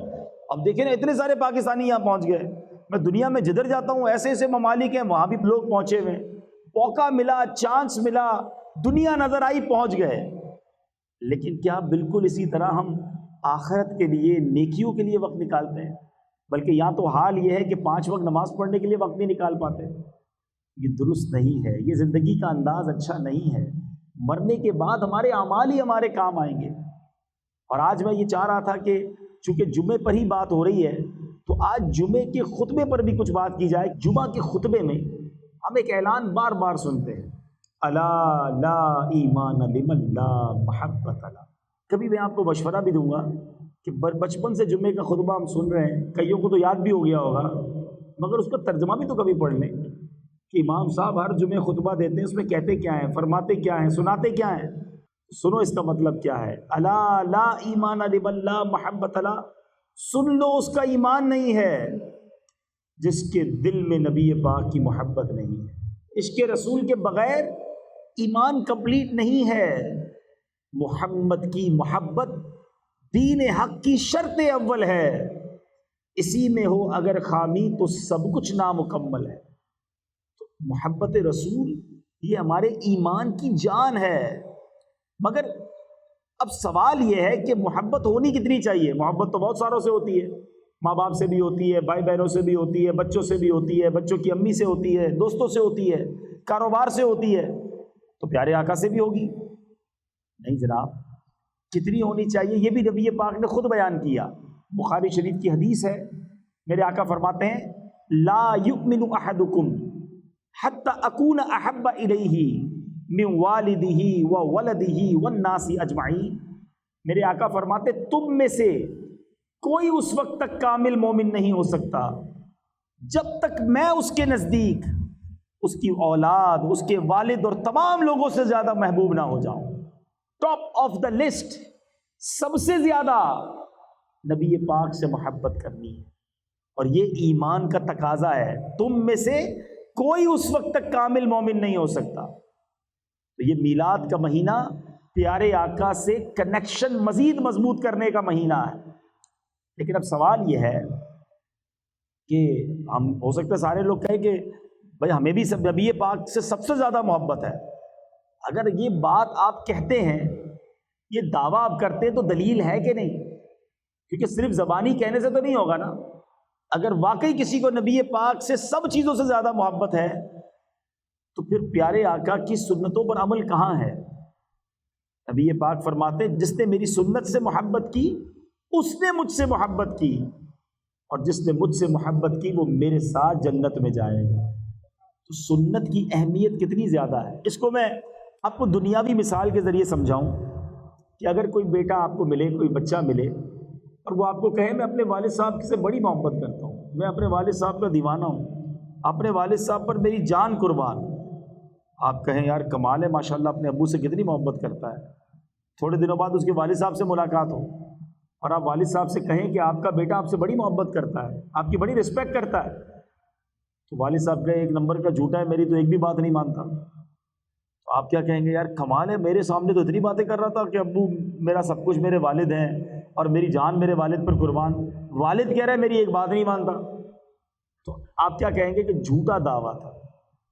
Speaker 2: اب دیکھیں نا اتنے سارے پاکستانی یہاں پہنچ گئے، میں دنیا میں جدھر جاتا ہوں ایسے ایسے ممالک ہیں وہاں بھی لوگ پہنچے ہوئے، موقع ملا، چانس ملا، دنیا نظر آئی، پہنچ گئے۔ لیکن کیا بالکل اسی طرح ہم آخرت کے لیے نیکیوں کے لیے وقت نکالتے ہیں؟ بلکہ یہاں تو حال یہ ہے کہ 5 وقت نماز پڑھنے کے لیے وقت نہیں نکال پاتے۔ یہ درست نہیں ہے، یہ زندگی کا انداز اچھا نہیں ہے۔ مرنے کے بعد ہمارے اعمال ہی ہمارے کام آئیں گے۔ اور آج میں یہ چاہ رہا تھا کہ چونکہ جمعے پر ہی بات ہو رہی ہے تو آج جمعے کے خطبے پر بھی کچھ بات کی جائے۔ جمعہ کے خطبے میں ہم ایک اعلان بار بار سنتے ہیں، الا لا ایمان لمن لا محبت له۔ کبھی میں آپ کو مشورہ بھی دوں گا کہ بچپن سے جمعے کا خطبہ ہم سن رہے ہیں، کئیوں کو تو یاد بھی ہو گیا ہوگا، مگر اس کا ترجمہ بھی تو کبھی پڑھ لیں کہ امام صاحب ہر جمعے خطبہ دیتے ہیں، اس میں کہتے کیا ہیں، فرماتے کیا ہیں، سناتے کیا ہیں۔ سنو اس کا مطلب کیا ہے، الا لا ایمان لمن لا محبت له، سن لو اس کا ایمان نہیں ہے جس کے دل میں نبی پاک کی محبت نہیں ہے۔ عشق رسول کے بغیر ایمان کمپلیٹ نہیں ہے۔ محمد کی محبت دین حق کی شرط اول ہے، اسی میں ہو اگر خامی تو سب کچھ نامکمل ہے۔ تو محبت رسول یہ ہمارے ایمان کی جان ہے۔ مگر اب سوال یہ ہے کہ محبت ہونی کتنی چاہیے؟ محبت تو بہت ساروں سے ہوتی ہے، ماں باپ سے بھی ہوتی ہے، بھائی بہنوں سے بھی ہوتی ہے، بچوں سے بھی ہوتی ہے، بچوں کی امی سے ہوتی ہے، دوستوں سے ہوتی ہے، کاروبار سے ہوتی ہے، تو پیارے آقا سے بھی ہوگی؟ نہیں جناب، کتنی ہونی چاہیے یہ بھی نبی پاک نے خود بیان کیا۔ بخاری شریف کی حدیث ہے، میرے آقا فرماتے ہیں لا یؤمن احدکم حتی اکون احب الیہ من والدہ وولدہ والناس اجمعین۔ میرے آقا فرماتے تم میں سے کوئی اس وقت تک کامل مومن نہیں ہو سکتا جب تک میں اس کے نزدیک اس کی اولاد، اس کے والد اور تمام لوگوں سے زیادہ محبوب نہ ہو جاؤں۔ ٹاپ آف دا لسٹ، سب سے زیادہ نبی پاک سے محبت کرنی ہے، اور یہ ایمان کا تقاضا ہے۔ تم میں سے کوئی اس وقت تک کامل مومن نہیں ہو سکتا۔ تو یہ میلاد کا مہینہ پیارے آقا سے کنیکشن مزید مضبوط کرنے کا مہینہ ہے۔ لیکن اب سوال یہ ہے کہ ہم ہو سکتا ہے سارے لوگ کہیں کہ بھائی ہمیں بھی نبی پاک سے سب سے زیادہ محبت ہے۔ اگر یہ بات آپ کہتے ہیں، یہ دعویٰ آپ کرتے ہیں، تو دلیل ہے کہ نہیں؟ کیونکہ صرف زبانی کہنے سے تو نہیں ہوگا نا۔ اگر واقعی کسی کو نبی پاک سے سب چیزوں سے زیادہ محبت ہے تو پھر پیارے آقا کی سنتوں پر عمل کہاں ہے؟ نبی پاک فرماتے ہیں جس نے میری سنت سے محبت کی اس نے مجھ سے محبت کی، اور جس نے مجھ سے محبت کی وہ میرے ساتھ جنت میں جائے گا۔ تو سنت کی اہمیت کتنی زیادہ ہے۔ اس کو میں آپ کو دنیاوی مثال کے ذریعے سمجھاؤں کہ اگر کوئی بیٹا آپ کو ملے، کوئی بچہ ملے، اور وہ آپ کو کہے میں اپنے والد صاحب سے بڑی محبت کرتا ہوں، میں اپنے والد صاحب کا دیوانہ ہوں، اپنے والد صاحب پر میری جان قربان، آپ کہیں یار کمال ہے، ماشاءاللہ اپنے ابو سے کتنی محبت کرتا ہے۔ تھوڑے دنوں بعد اس کے والد صاحب سے ملاقات ہو اور آپ والد صاحب سے کہیں کہ آپ کا بیٹا آپ سے بڑی محبت کرتا ہے، آپ کی بڑی رسپیکٹ کرتا ہے، تو والد صاحب کہیں ایک نمبر کا جھوٹا ہے، میری تو ایک بھی بات نہیں مانتا۔ تو آپ کیا کہیں گے؟ یار کمال ہے، میرے سامنے تو اتنی باتیں کر رہا تھا کہ ابو میرا سب کچھ، میرے والد ہیں اور میری جان میرے والد پر قربان، والد کہہ رہا ہے میری ایک بات نہیں مانتا۔ تو آپ کیا کہیں گے کہ جھوٹا دعویٰ تھا۔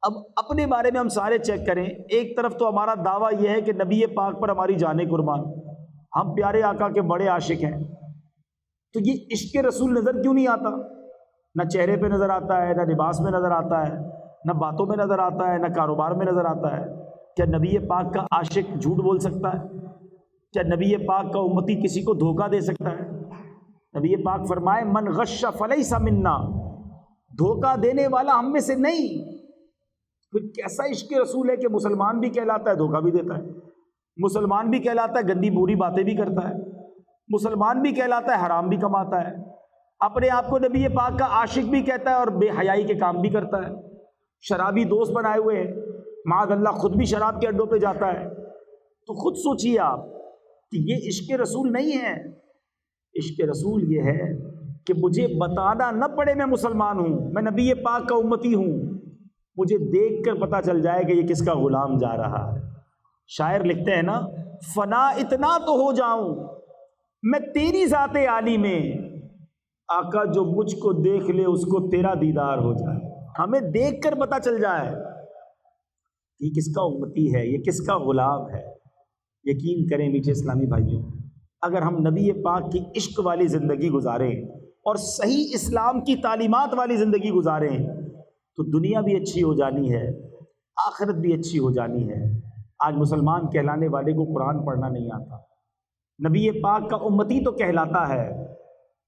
Speaker 2: اب اپنے بارے میں ہم سارے چیک کریں، ایک طرف تو ہمارا دعویٰ یہ ہے کہ نبی پاک پر ہماری جانیں قربان، ہم پیارے آقا کے بڑے عاشق ہیں، تو یہ عشق رسول نظر کیوں نہیں آتا؟ نہ چہرے پہ نظر آتا ہے، نہ لباس میں نظر آتا ہے، نہ باتوں میں نظر آتا ہے، نہ کاروبار میں نظر آتا ہے۔ کیا نبی پاک کا عاشق جھوٹ بول سکتا ہے؟ کیا نبی پاک کا امتی کسی کو دھوکہ دے سکتا ہے؟ نبی پاک فرمائے من غش فلیس منا، دھوکہ دینے والا ہم میں سے نہیں۔ پھر کیسا عشق رسول ہے کہ مسلمان بھی کہلاتا ہے دھوکہ بھی دیتا ہے، مسلمان بھی کہلاتا ہے گندی بری باتیں بھی کرتا ہے، مسلمان بھی کہلاتا ہے حرام بھی کماتا ہے، اپنے آپ کو نبی پاک کا عاشق بھی کہتا ہے اور بے حیائی کے کام بھی کرتا ہے، شرابی دوست بنائے ہوئے ہیں، معاذ اللہ خود بھی شراب کے اڈوں پہ جاتا ہے۔ تو خود سوچئے آپ کہ یہ عشق رسول نہیں ہے۔ عشق رسول یہ ہے کہ مجھے بتانا نہ پڑے میں مسلمان ہوں، میں نبی پاک کا امتی ہوں، مجھے دیکھ کر پتہ چل جائے کہ یہ کس کا غلام جا رہا ہے۔ شاعر لکھتے ہیں نا، فنا اتنا تو ہو جاؤں میں تیری ذات عالی میں، آقا جو مجھ کو دیکھ لے اس کو تیرا دیدار ہو جائے۔ ہمیں دیکھ کر پتہ چل جائے یہ کس کا امتی ہے، یہ کس کا غلام ہے۔ یقین کریں میٹھے اسلامی بھائیوں، اگر ہم نبی پاک کی عشق والی زندگی گزاریں اور صحیح اسلام کی تعلیمات والی زندگی گزاریں تو دنیا بھی اچھی ہو جانی ہے، آخرت بھی اچھی ہو جانی ہے۔ آج مسلمان کہلانے والے کو قرآن پڑھنا نہیں آتا، نبی پاک کا امتی تو کہلاتا ہے،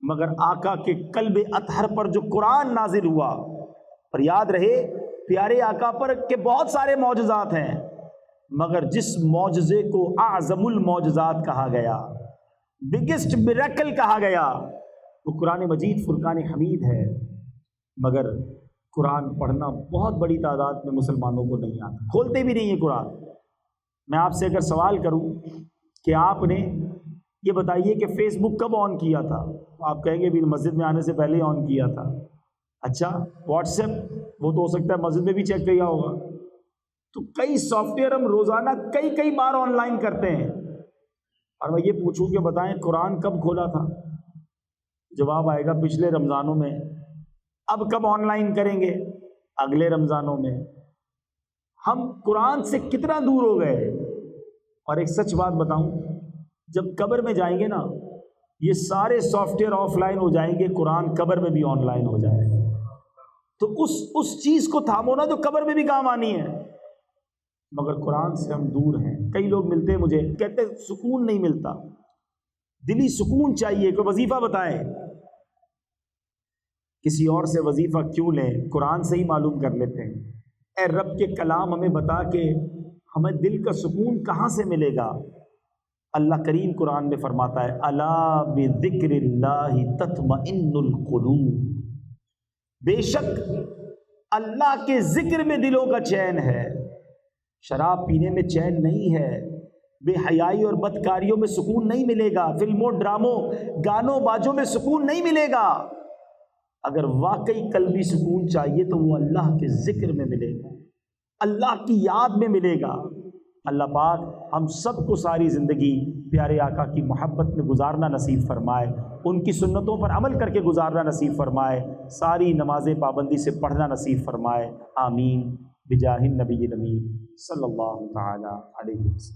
Speaker 2: مگر آقا کے قلب اطہر پر جو قرآن نازل ہوا، اور یاد رہے پیارے آقا پر کہ بہت سارے معجزات ہیں، مگر جس معجزے کو اعظم المعجزات کہا گیا، بگسٹ میریکل کہا گیا، وہ قرآن مجید فرقان حمید ہے۔ مگر قرآن پڑھنا بہت بڑی تعداد میں مسلمانوں کو نہیں آتا، کھولتے بھی نہیں ہے قرآن۔ میں آپ سے اگر سوال کروں کہ آپ نے یہ بتائیے کہ فیس بک کب آن کیا تھا، آپ کہیں گے بھی مسجد میں آنے سے پہلے ہی آن کیا تھا۔ اچھا واٹس ایپ، وہ تو ہو سکتا ہے مسجد میں بھی چیک کیا ہوگا۔ تو کئی سافٹ ویئر ہم روزانہ کئی بار آن لائن کرتے ہیں، اور میں یہ پوچھوں کہ بتائیں قرآن کب کھولا تھا؟ جواب آئے گا پچھلے رمضانوں میں۔ اب کب آن لائن کریں گے؟ اگلے رمضانوں میں۔ ہم قرآن سے کتنا دور ہو گئے۔ اور ایک سچ بات بتاؤں، جب قبر میں جائیں گے نا، یہ سارے سافٹ ویئر آف لائن ہو جائیں گے، قرآن قبر میں بھی آن لائن ہو جائے گا۔ تو اس چیز کو تھامو نا جو قبر میں بھی کام آنی ہے، مگر قرآن سے ہم دور ہیں۔ کئی لوگ ملتے ہیں مجھے، کہتے ہیں سکون نہیں ملتا، دلی سکون چاہیے، کوئی وظیفہ بتائیں۔ کسی اور سے وظیفہ کیوں لیں، قرآن سے ہی معلوم کر لیتے ہیں۔ اے رب کے کلام ہمیں بتا کہ ہمیں دل کا سکون کہاں سے ملے گا۔ اللہ کریم قرآن میں فرماتا ہے الا بذکر اللہ تطمئن القلوب، بے شک اللہ کے ذکر میں دلوں کا چین ہے، شراب پینے میں چین نہیں ہے، بے حیائی اور بدکاریوں میں سکون نہیں ملے گا، فلموں ڈراموں گانوں باجوں میں سکون نہیں ملے گا۔ اگر واقعی قلبی سکون چاہیے تو وہ اللہ کے ذکر میں ملے گا، اللہ کی یاد میں ملے گا۔ اللہ پاک ہم سب کو ساری زندگی پیارے آقا کی محبت میں گزارنا نصیب فرمائے، ان کی سنتوں پر عمل کر کے گزارنا نصیب فرمائے، ساری نمازیں پابندی سے پڑھنا نصیب فرمائے، آمین بجاہ النبی الامین صلی اللہ تعالی علیہ وسلم۔